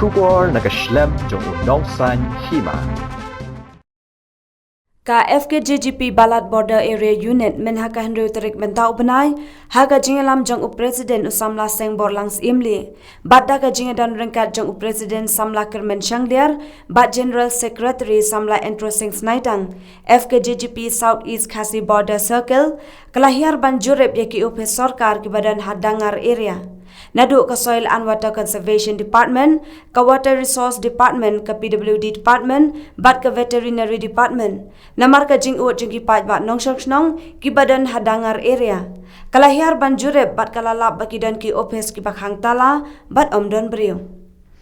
Shubor nakaslem jong unongsan hima. Ka FKJGP Balat Border Area Unit menhaka Henry Tarik mentau benai haga jingalam jong President usamla seng borlangs imli badda ka jingadan rengkat jong President samla kermen shangliar bad General Secretary samla entro sing snaitang FKJGP South East Khasi Border Circle kelahiar ban jurep yaki upe sorkar ki badan hadangar area Nadu ka Soil and Water Conservation Department, ka Water Resource Department, ka PWD Department, bat ka Veterinary Department. Namar ka jing uot jing kipat bat nong nong ki badan hadangar area. Kalahiar ban jurep bat kalalap bakidan ki opes ki bakhang tala bat omdon beriu.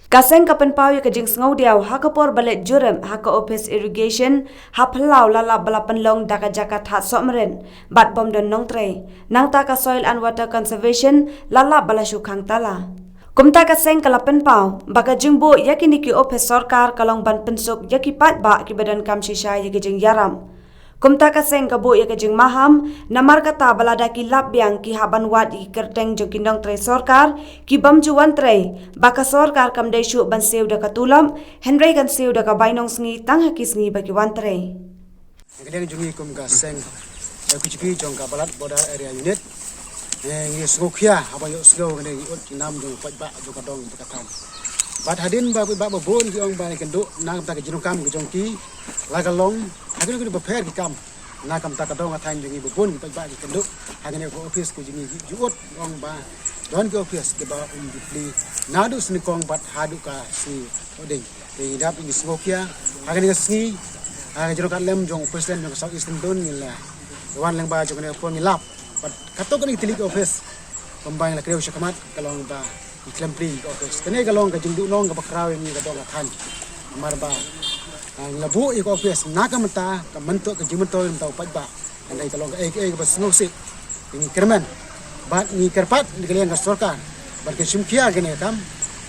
Kaseng kapan pau ya kajing sengau diau haka por balet jurem haka opes irrigation haplau lala balapan long daka jakat hat somren bat bom don nong tre nang taka Soil and Water Conservation lala balashu khang tala kumta kaseng kalapan pau baka jingbo yakini ki opes sorkar kalong ban pensuk yaki pat ba ki badan kam shisha yaki jing yaram kumta kaseng kabo ya kajing maham namar kata balada ki lap biang ki haban wat ki kerteng jong kinong tre sorkar ki bam juwan tre baka sorkar kam dai shu ban seu da katulam henry kan seu da ka bainong sngi tang haki sngi baki wan tre ngedeng jungi kum kaseng FKJP jong ka Balat Border Area Unit ngi sukia abang yo slow ngedeng ut nam jong pat ba jong ka dong bekatan bat hadin ba bon ki ong ba kenduk nang ta ka jinong kam ki jong ki lagalong Hagen ko beper ki kam na kam ta ka dong atang jingi bubun ki ba ki kenduk hagen ko office ko jingi juot ong ba don ki office ke ba di nadu sni kong bat hadu ka si odeng ki dap ni smokia hagen ni sngi hagen jero ka lem jong president jong South Eastern don ni la wan leng ba jong ne ko ni lap bat kato ko ni tilik office combine la kreu shakamat kalong ba ki klempri office kene kalong ka jingdu nong ka bakraw ni ka dong atang marba labu ik office nakamata ka mentok ka jimentoy mentau pajba andai kalong ka ka basnusik ini kerman bat ni kerpat ni kalian ka sorkar bat ke simkia gene kam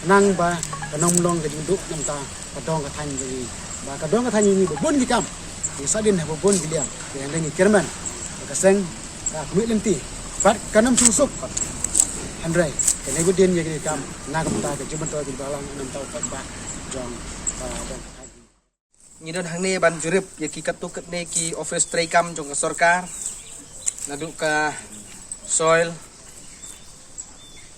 nang ba kanomlong ka jinduk namta kadong ka than ni ba kadong ka than ni bun ki kam ni sadin ha bun biliam ke andai ni kerman ka seng ka kumi lenti bat kanam susuk andai kene budin ye kam nakamata ka jimentoy ki balang namta pajba jong Ngidon hang ne ban jurip yaki katuk ne ki office trekam jong sorkar nadu ka soil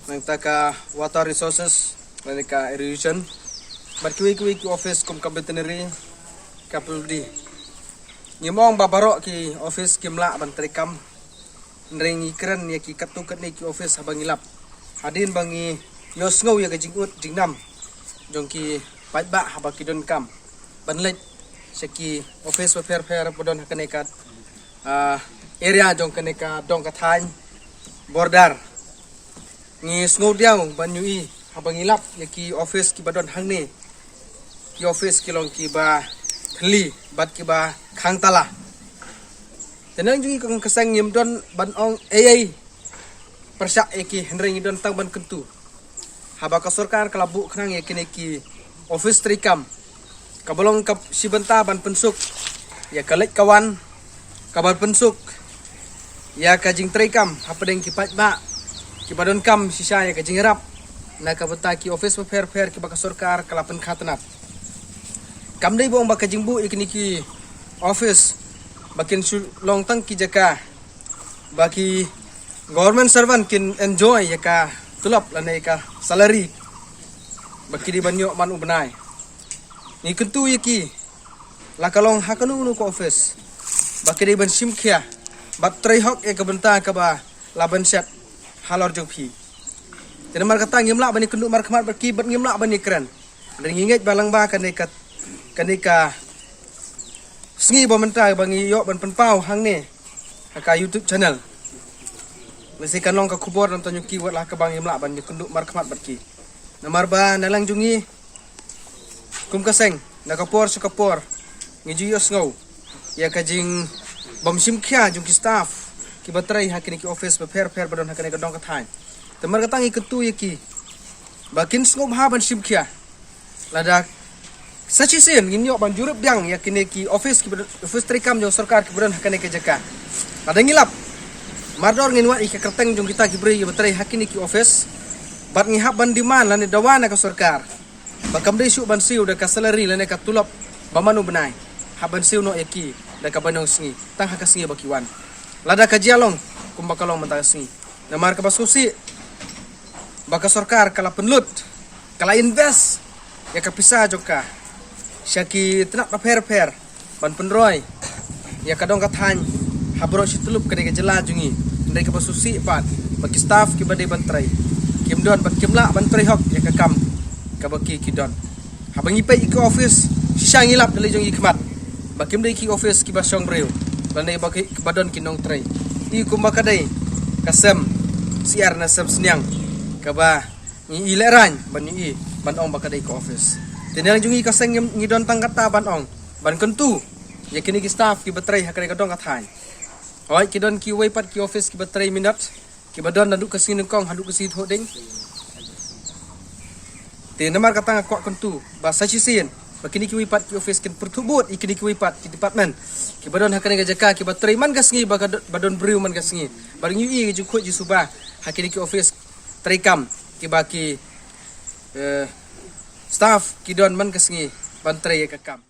nang ka water resources nang ka irrigation bat ki office kom ka veterinary ka PWD nyemong babaro ki office kimla ban trekam nrengi keren yaki katuk ne ki office habangilap hadin bangi yosngau ya ka jingut jingnam jong ki paitba habakidon kam banlet seki office fair podon hakenekat area jong kaneka dong kathan border ngi sngo diang banyui habangilap yaki office ki badon hangne ki office kilong ki ba thli bat ki ba khangtala tenang jungi kong kasang yim don ban ong ai persyak yaki henry don tang ban kentu habaka sorkar kalabu khnang yakine ki office trikam kabolong kap sibenta ban pensuk ya kalek kawan kabar pensuk ya kajing trekam hapadeng kipat ba kibadon kam sisa ya kajing rap na kabata ki office fair ki baka sorkar kalapan khatanap kam dei bong baka jingbu ikni ki office bakin long tang ki jaka baki government servant kin enjoy ya ka tulap lanai ka salary baki di banyo man ubenai ni kentu yaki lakalong hakanu ko office bakiri ban simkhia bat trai hok e kabenta ka ba laban set halor jong phi ten mar kata ngimla bani kendu mar khamat baki bat ngimla bani kran ringinget balang ba kanika sngi bomenta bangi yo ban penpau hang ne ka YouTube channel mesti kanong ka khubor nam tanyu ki wat lah ka bang ngimla bani kendu mar khamat baki namar ba nalang jungi kum kaseng nakapor sukapor ngiju yos ngau ya kajing bom simkhia jung ki staff ki batrai hakini ki office fair badon hakini ka dong kathan temar katangi ketu yaki bakin sngom ha ban simkhia lada sachisen nginyo ban jurup biang yakini ki office trekam jong sarkar ki badon hakini ka jaka lada ngilap mardor nginwat ik kerteng jung kita ki bri batrai hakini ki office bat ngihap ban diman lani dawana ka sarkar Bakam dei syuk ban siu da ka salary lane ka tulop bamanu benai. Ha ban siu no eki da ka banong singi. Tang ha ka singi bakiwan. Lada ka jialong kum bakalong mata singi. Namar ka basusi. Baka sorkar kala penlut. Kala invest. Ya ka pisah joka. Syaki tenak per ban penroy. Ya ka dong ka than. Ha bro situlup ka de jela jungi. Ndai ka basusi pat. Bagi staff ki badai bantrai. Kim don ban kimla bantrai hok ya ka kam. Kabaki kidon habangi pe iko office sisa ngilap dali jong ikmat bakim dai ki office ki basong breu bandai baki badon kinong trai I kumbaka dai kasem siar na sem senyang kaba ni ileran ban ni ban ong baka dai ko office tenang jungi kaseng ngidon tangkata ban ong ban kentu yakini ki staff ki batrai hakare kadong kathai oi kidon ki wai pat ki office ki batrai minat ki badon naduk kasini kong haduk kasi thoding namar kata ngak kentu bahasa cisin bakini ki wipat ki office kin pertubut ikini ki wipat ki department ki badon hakane ga jaka ki batrai man gasngi badon briu man gasngi bareng yu ju khoj ju subah hakini ki office trikam ki baki staff ki don man gasngi ban trai ka kam